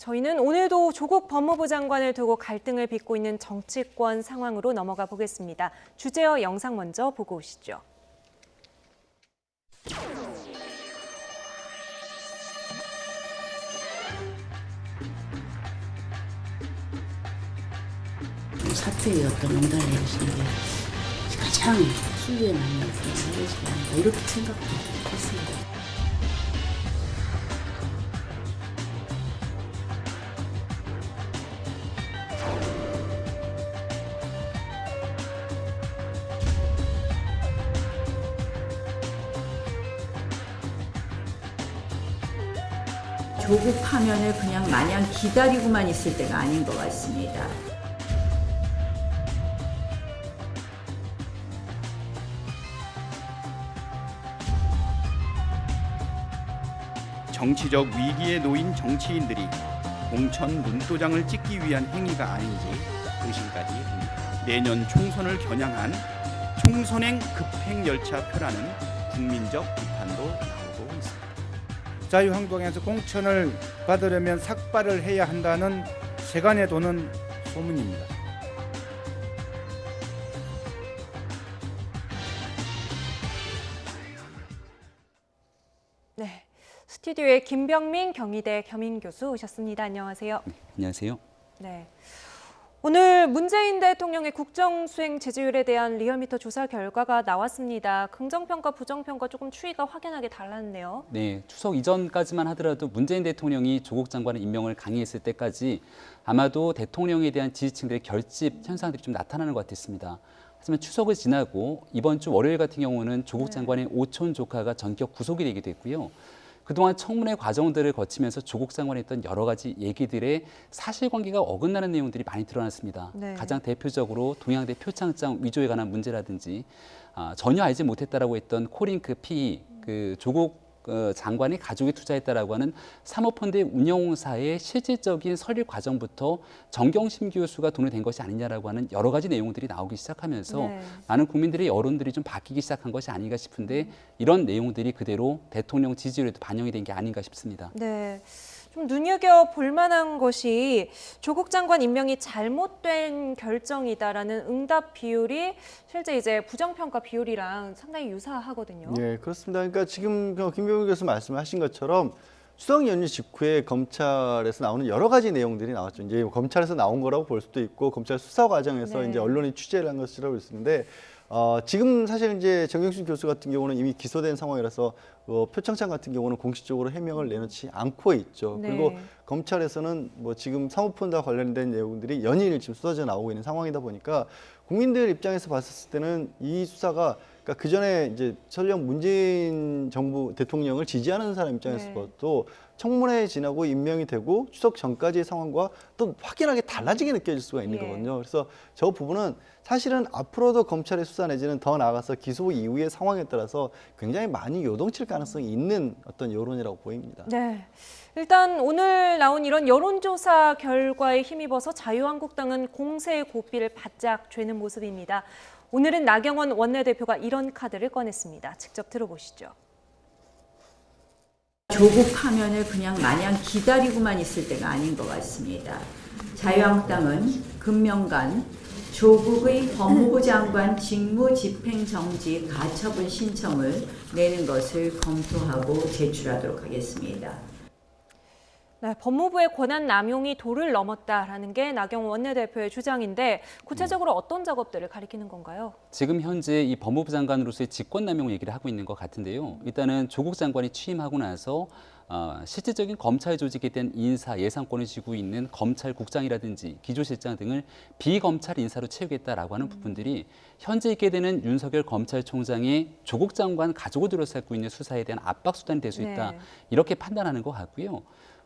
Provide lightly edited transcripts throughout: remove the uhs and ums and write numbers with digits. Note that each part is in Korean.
저희는 오늘도 조국 법무부 장관을 두고 갈등을 빚고 있는 정치권 상황으로 넘어가 보겠습니다. 주제어 영상 먼저 보고 오시죠. 사태의 어떤 응답을 해주시는 게 가장 수위에 맞는 그런 사회지 않을까 이렇게 생각했습니다. 조국 파면을 그냥 마냥 기다리고만 있을 때가 아닌 것 같습니다. 정치적 위기에 놓인 정치인들이 공천 눈도장을 찍기 위한 행위가 아닌지 의심까지 듭니다. 내년 총선을 겨냥한 총선행 급행열차표라는 국민적 비판도 나오고 있습니다. 자유한국당에서 공천을 받으려면 삭발을 해야 한다는 세간에 도는 소문입니다. 네, 스튜디오에 김병민 경희대 겸임교수 오셨습니다. 안녕하세요. 네, 안녕하세요. 네. 오늘 문재인 대통령의 국정수행 지지율에 대한 리얼미터 조사 결과가 나왔습니다. 긍정평가, 부정평가 조금 추이가 확연하게 달랐네요. 네, 추석 이전까지만 하더라도 문재인 대통령이 조국 장관의 임명을 강행했을 때까지 아마도 대통령에 대한 지지층들의 결집 현상들이 좀 나타나는 것 같았습니다. 하지만 추석을 지나고 이번 주 월요일 같은 경우는 조국 장관의 오촌 조카가 전격 구속이 되기도 했고요. 그동안 청문회 과정들을 거치면서 조국 장관이 했던 여러 가지 얘기들의 사실관계가 어긋나는 내용들이 많이 드러났습니다. 네. 가장 대표적으로 동양대 표창장 위조에 관한 문제라든지 전혀 알지 못했다라고 했던 코링크 피의, 조국 장관이 가족이 투자했다라고 하는 사모펀드의 운영사의 실질적인 설립 과정부터 정경심 교수가 돈을 댄 것이 아니냐라고 하는 여러 가지 내용들이 나오기 시작하면서 네. 많은 국민들의 여론들이 좀 바뀌기 시작한 것이 아닌가 싶은데 이런 내용들이 그대로 대통령 지지율에도 반영이 된 게 아닌가 싶습니다. 네. 좀 눈여겨볼 만한 것이 조국 장관 임명이 잘못된 결정이다라는 응답 비율이 실제 이제 부정평가 비율이랑 상당히 유사하거든요. 예, 그렇습니다. 그러니까 지금 김병민 교수 말씀하신 것처럼 추석 연휴 직후에 검찰에서 나오는 여러 가지 내용들이 나왔죠. 이제 검찰에서 나온 거라고 볼 수도 있고 검찰 수사 과정에서 네. 이제 언론이 취재를 한 것이라고 볼 수 있는데 지금 사실 이제 정경심 교수 같은 경우는 이미 기소된 상황이라서 표창장 같은 경우는 공식적으로 해명을 내놓지 않고 있죠. 네. 그리고 검찰에서는 뭐 지금 사모펀드와 관련된 내용들이 연일 지금 쏟아져 나오고 있는 상황이다 보니까 국민들 입장에서 봤을 때는 이 수사가 그러니까 그 전에 이제 설령 문재인 정부 대통령을 지지하는 사람 입장에서 네. 봐도 청문회 지나고 임명이 되고 추석 전까지의 상황과 또 확연하게 달라지게 느껴질 수가 있는 예. 거거든요. 그래서 저 부분은 사실은 앞으로도 검찰의 수사 내지는 더 나아가서 기소 이후의 상황에 따라서 굉장히 많이 요동칠 가능성이 있는 어떤 여론이라고 보입니다. 네. 일단 오늘 나온 이런 여론조사 결과에 힘입어서 자유한국당은 공세의 고삐를 바짝 죄는 모습입니다. 오늘은 나경원 원내대표가 이런 카드를 꺼냈습니다. 직접 들어보시죠. 조국 파면을 그냥 마냥 기다리고만 있을 때가 아닌 것 같습니다. 자유한국당은 금명간 조국의 법무부 장관 직무 집행 정지 가처분 신청을 내는 것을 검토하고 제출하도록 하겠습니다. 네, 법무부의 권한 남용이 도를 넘었다라는 게 나경원 원내대표의 주장인데 구체적으로 어떤 작업들을 가리키는 건가요? 지금 현재 이 법무부 장관으로서의 직권남용 얘기를 하고 있는 것 같은데요. 일단은 조국 장관이 취임하고 나서 실질적인 검찰 조직에 대한 인사 예산권을 쥐고 있는 검찰국장이라든지 기조실장 등을 비검찰 인사로 채우겠다라고 하는 부분들이 현재 있게 되는 윤석열 검찰총장의 조국 장관 가족을 둘러싸고 있는 수사에 대한 압박 수단이 될 수 있다. 네. 이렇게 판단하는 것 같고요.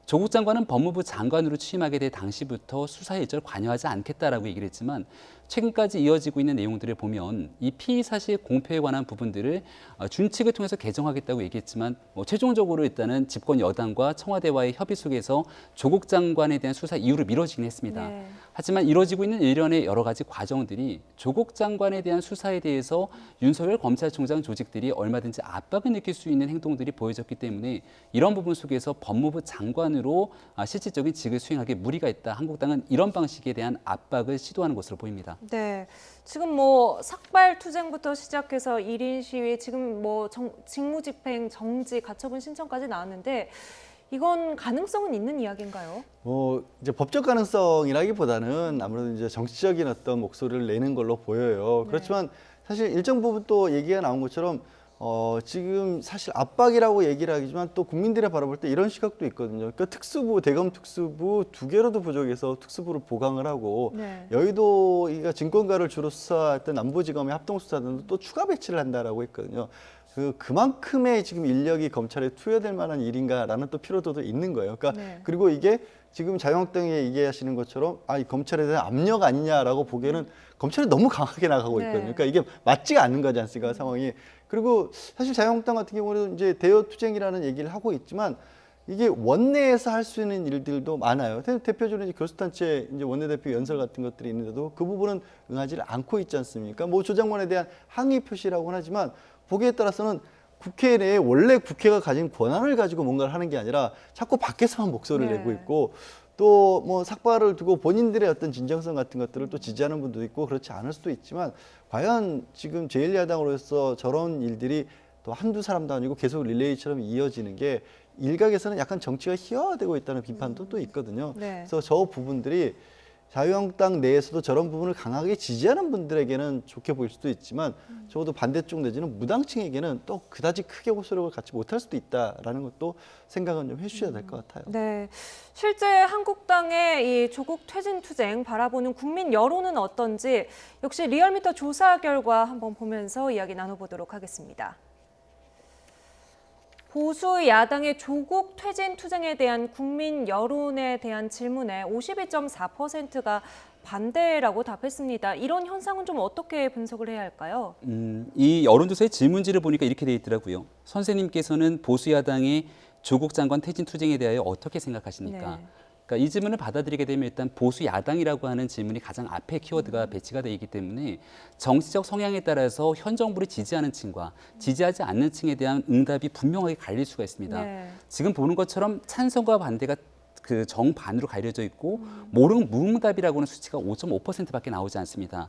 조국 장관은 법무부 장관으로 취임하게 될 당시부터 수사에 일절 관여하지 않겠다라고 얘기를 했지만 최근까지 이어지고 있는 내용들을 보면 이 피의 사실 공표에 관한 부분들을 준칙을 통해서 개정하겠다고 얘기했지만 최종적으로 일단은 집권 여당과 청와대와의 협의 속에서 조국 장관에 대한 수사 이후로 미뤄지긴 했습니다. 네. 하지만 이뤄지고 있는 일련의 여러 가지 과정들이 조국 장관에 대한 수사에 대해서 윤석열 검찰총장 조직들이 얼마든지 압박을 느낄 수 있는 행동들이 보여졌기 때문에 이런 부분 속에서 법무부 장관으로 실질적인 직을 수행하기에 무리가 있다. 한국당은 이런 방식에 대한 압박을 시도하는 것으로 보입니다. 네, 지금 뭐 삭발 투쟁부터 시작해서 1인 시위, 지금 뭐 직무집행 정지, 가처분 신청까지 나왔는데 이건 가능성은 있는 이야기인가요? 이제 법적 가능성이라기보다는 아무래도 이제 정치적인 어떤 목소리를 내는 걸로 보여요. 네. 그렇지만 사실 일정 부분 또 얘기가 나온 것처럼 지금 사실 압박이라고 얘기를 하지만 또 국민들이 바라볼 때 이런 시각도 있거든요. 그러니까 특수부, 대검 특수부 2개로도 부족해서 특수부를 보강을 하고 네. 여의도가 증권가를 주로 수사했던 남부지검의 합동수사단도 또 추가 배치를 한다라고 했거든요. 그만큼의 지금 인력이 검찰에 투여될 만한 일인가라는 또 피로도도 있는 거예요. 그러니까 네. 그리고 이게 지금 자유한국당이 얘기하시는 것처럼 이 검찰에 대한 압력 아니냐라고 보기에는 검찰이 너무 강하게 나가고 있거든요. 네. 그러니까 이게 맞지가 않는 거지 않습니까, 상황이. 그리고 사실 자유한국당 같은 경우는 이제 대여 투쟁이라는 얘기를 하고 있지만 이게 원내에서 할 수 있는 일들도 많아요. 대표적으로 이제 교수단체 이제 원내대표 연설 같은 것들이 있는데도 그 부분은 응하지를 않고 있지 않습니까? 뭐 조장관에 대한 항의 표시라고는 하지만 보기에 따라서는 국회 내에 원래 국회가 가진 권한을 가지고 뭔가를 하는 게 아니라 자꾸 밖에서만 목소리를 네. 내고 있고 또 뭐 삭발을 두고 본인들의 어떤 진정성 같은 것들을 또 지지하는 분도 있고 그렇지 않을 수도 있지만 과연 지금 제1야당으로서 저런 일들이 또 한두 사람도 아니고 계속 릴레이처럼 이어지는 게 일각에서는 약간 정치가 희화화되고 있다는 비판도 또 있거든요. 네. 그래서 저 부분들이 자유한국당 내에서도 저런 부분을 강하게 지지하는 분들에게는 좋게 보일 수도 있지만 적어도 반대쪽 내지는 무당층에게는 또 그다지 크게 호소력을 갖지 못할 수도 있다라는 것도 생각은 좀 해주셔야 될 것 같아요. 네, 실제 한국당의 이 조국 퇴진 투쟁 바라보는 국민 여론은 어떤지 역시 리얼미터 조사 결과 한번 보면서 이야기 나눠보도록 하겠습니다. 보수 야당의 조국 퇴진 투쟁에 대한 국민 여론에 대한 질문에 52.4%가 반대라고 답했습니다. 이런 현상은 좀 어떻게 분석을 해야 할까요? 이 여론조사의 질문지를 보니까 이렇게 돼 있더라고요. 선생님께서는 보수 야당의 조국 장관 퇴진 투쟁에 대하여 어떻게 생각하십니까? 네. 그러니까 이 질문을 받아들이게 되면 일단 보수 야당이라고 하는 질문이 가장 앞에 키워드가 배치가 되어 있기 때문에 정치적 성향에 따라서 현 정부를 지지하는 층과 지지하지 않는 층에 대한 응답이 분명하게 갈릴 수가 있습니다. 네. 지금 보는 것처럼 찬성과 반대가 그 정반으로 가려져 있고 무응답이라고는 수치가 5.5%밖에 나오지 않습니다.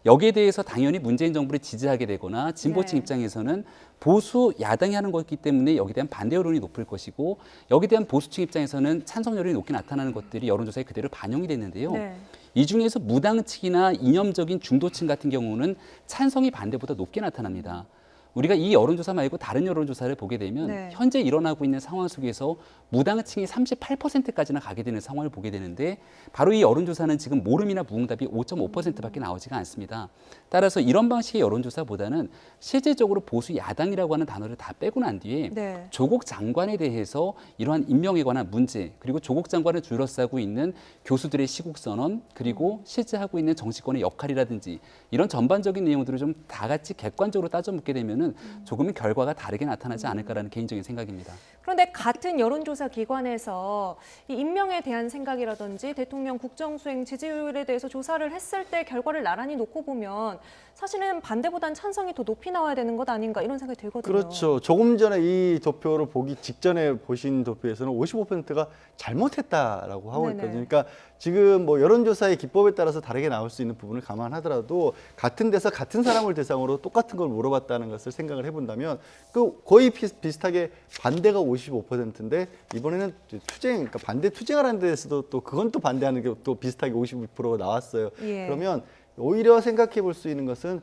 여기에 대해서 당연히 문재인 정부를 지지하게 되거나 진보층 네. 입장에서는 보수 야당이 하는 것이기 때문에 여기에 대한 반대 여론이 높을 것이고 여기에 대한 보수층 입장에서는 찬성 여론이 높게 나타나는 것들이 여론조사에 그대로 반영이 됐는데요. 네. 이 중에서 무당층이나 이념적인 중도층 같은 경우는 찬성이 반대보다 높게 나타납니다. 우리가 이 여론조사 말고 다른 여론조사를 보게 되면 네. 현재 일어나고 있는 상황 속에서 무당층이 38%까지나 가게 되는 상황을 보게 되는데 바로 이 여론조사는 지금 모름이나 무응답이 5.5%밖에 나오지가 않습니다. 따라서 이런 방식의 여론조사보다는 실질적으로 보수 야당이라고 하는 단어를 다 빼고 난 뒤에 네. 조국 장관에 대해서 이러한 임명에 관한 문제 그리고 조국 장관을 둘러싸고 있는 교수들의 시국선언 그리고 실제 하고 있는 정치권의 역할이라든지 이런 전반적인 내용들을 좀 다 같이 객관적으로 따져 묻게 되면은 조금은 결과가 다르게 나타나지 않을까라는 개인적인 생각입니다. 그런데 같은 여론조사 기관에서 이 임명에 대한 생각이라든지 대통령 국정수행 지지율에 대해서 조사를 했을 때 결과를 나란히 놓고 보면 사실은 반대보단 찬성이 더 높이 나와야 되는 것 아닌가 이런 생각이 들거든요. 그렇죠. 조금 전에 이 도표를 보기 직전에 보신 도표에서는 55%가 잘못했다라고 하고 네네. 있거든요. 그러니까 지금 뭐 여론조사의 기법에 따라서 다르게 나올 수 있는 부분을 감안하더라도 같은 데서 같은 사람을 대상으로 똑같은 걸 물어봤다는 것을 생각을 해본다면 그 거의 비슷하게 반대가 55%인데 이번에는 투쟁, 그러니까 반대 투쟁하라는 데서도 또 그건 또 반대하는 게 또 비슷하게 52%가 나왔어요. 예. 그러면 오히려 생각해 볼 수 있는 것은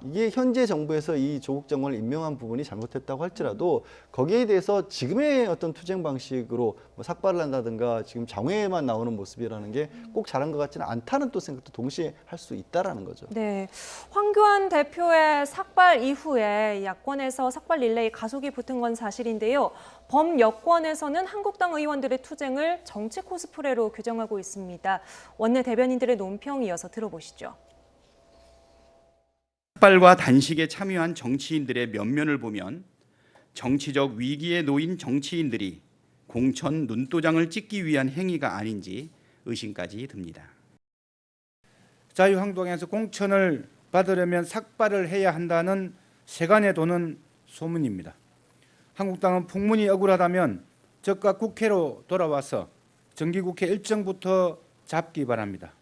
이게 현재 정부에서 이 조국 장관을 임명한 부분이 잘못했다고 할지라도 거기에 대해서 지금의 어떤 투쟁 방식으로 뭐 삭발을 한다든가 지금 장외에만 나오는 모습이라는 게 꼭 잘한 것 같지는 않다는 또 생각도 동시에 할 수 있다라는 거죠. 네, 황교안 대표의 삭발 이후에 야권에서 삭발 릴레이 가속이 붙은 건 사실인데요. 범여권에서는 한국당 의원들의 투쟁을 정치 코스프레로 규정하고 있습니다. 원내 대변인들의 논평 이어서 들어보시죠. 삭발과 단식에 참여한 정치인들의 면면을 보면 정치적 위기에 놓인 정치인들이 공천 눈도장을 찍기 위한 행위가 아닌지 의심까지 듭니다. 자유한국당에서 공천을 받으려면 삭발을 해야 한다는 세간에 도는 소문입니다. 한국당은 풍문이 억울하다면 즉각 국회로 돌아와서 정기국회 일정부터 잡기 바랍니다.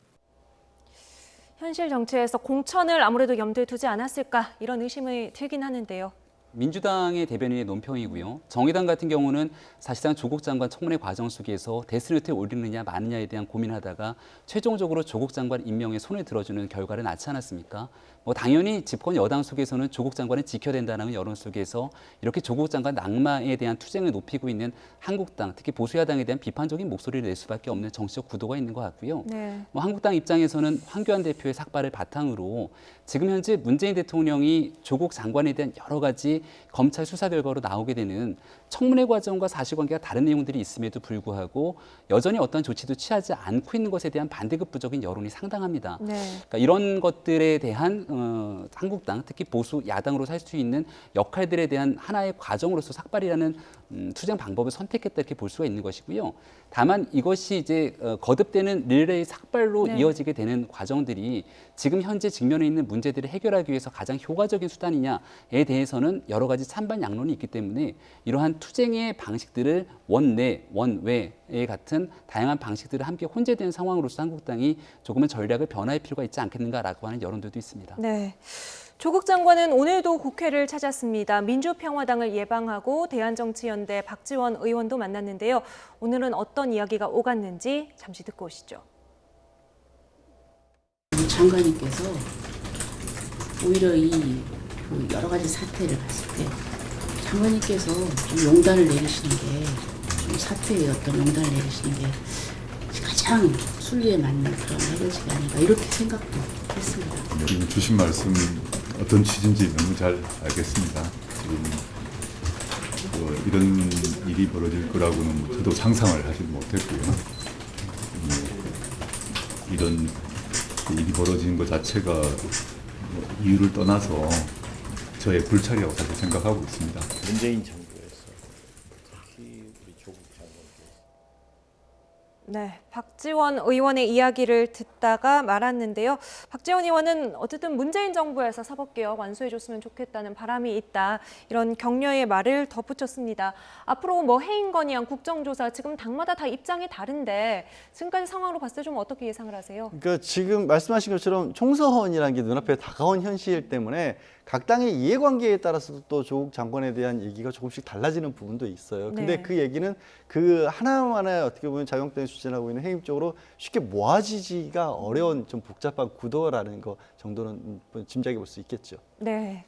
현실 정치에서 공천을 아무래도 염두에 두지 않았을까 이런 의심이 들긴 하는데요. 민주당의 대변인의 논평이고요. 정의당 같은 경우는 사실상 조국 장관 청문회 과정 속에서 데스노트에 올리느냐 마느냐에 대한 고민하다가 최종적으로 조국 장관 임명에 손을 들어주는 결과를 낳지 않았습니까? 당연히 집권 여당 속에서는 조국 장관을 지켜야 된다는 여론 속에서 이렇게 조국 장관 낙마에 대한 투쟁을 높이고 있는 한국당, 특히 보수야당에 대한 비판적인 목소리를 낼 수밖에 없는 정치적 구도가 있는 것 같고요. 네. 한국당 입장에서는 황교안 대표의 삭발을 바탕으로 지금 현재 문재인 대통령이 조국 장관에 대한 여러 가지 검찰 수사 결과로 나오게 되는 청문회 과정과 사실관계가 다른 내용들이 있음에도 불구하고 여전히 어떤 조치도 취하지 않고 있는 것에 대한 반대급부적인 여론이 상당합니다. 네. 그러니까 이런 것들에 대한 한국당, 특히 보수 야당으로 살 수 있는 역할들에 대한 하나의 과정으로서 삭발이라는 투쟁 방법을 선택했다 이렇게 볼 수가 있는 것이고요. 다만 이것이 이제 거듭되는 릴레이 삭발로 네. 이어지게 되는 과정들이 지금 현재 직면해 있는 문제들을 해결하기 위해서 가장 효과적인 수단이냐에 대해서는 여러 가지 찬반 양론이 있기 때문에 이러한 투쟁의 방식들을 원내, 원외의 같은 다양한 방식들을 함께 혼재된 상황으로서 한국당이 조금은 전략을 변화할 필요가 있지 않겠는가라고 하는 여론들도 있습니다. 네. 조국 장관은 오늘도 국회를 찾았습니다. 민주평화당을 예방하고 대한정치연대 박지원 의원도 만났는데요. 오늘은 어떤 이야기가 오갔는지 잠시 듣고 오시죠. 장관님께서 오히려 그 여러 가지 사태를 봤을 때 장관님께서 좀 용단을 내리시는 게 사태의 어떤 용단을 내리시는 게 가장 순리에 맞는 그런 해결책이 아닌가 이렇게 생각도 했습니다. 지금 주신 말씀 어떤 취지인지 너무 잘 알겠습니다. 지금 이런 일이 벌어질 거라고는 저도 상상을 하지 못했고요. 이런 일이 벌어지는 것 자체가 이유를 떠나서 저의 불찰이라고 사실 생각하고 있습니다. 문재인 정부에서 특히 우리 조국 장관께서 네, 박지원 의원의 이야기를 듣다가 말았는데요. 박지원 의원은 어쨌든 문재인 정부에서 사법개혁 완수해줬으면 좋겠다는 바람이 있다. 이런 격려의 말을 덧붙였습니다. 앞으로 해임 건의안, 국정조사 지금 당마다 다 입장이 다른데 지금까지 상황으로 봤을 때 좀 어떻게 예상을 하세요? 그러니까 지금 말씀하신 것처럼 총선이라는 게 눈앞에 다가온 현실 때문에 각 당의 이해관계에 따라서 또 조국 장관에 대한 얘기가 조금씩 달라지는 부분도 있어요. 근데 네. 그 얘기는 그 하나만의 어떻게 보면 자유한국당이 추진하고 있는 해임 쪽으로 쉽게 모아지기가 어려운 좀 복잡한 구도라는 거 정도는 짐작해 볼 수 있겠죠. 네.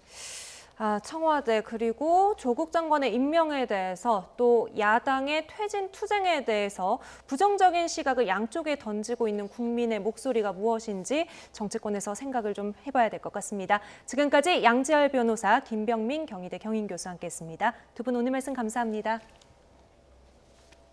청와대 그리고 조국 장관의 임명에 대해서 또 야당의 퇴진 투쟁에 대해서 부정적인 시각을 양쪽에 던지고 있는 국민의 목소리가 무엇인지 정치권에서 생각을 좀 해봐야 될 것 같습니다. 지금까지 양지열 변호사, 김병민 경희대 경인교수와 함께했습니다. 두 분 오늘 말씀 감사합니다.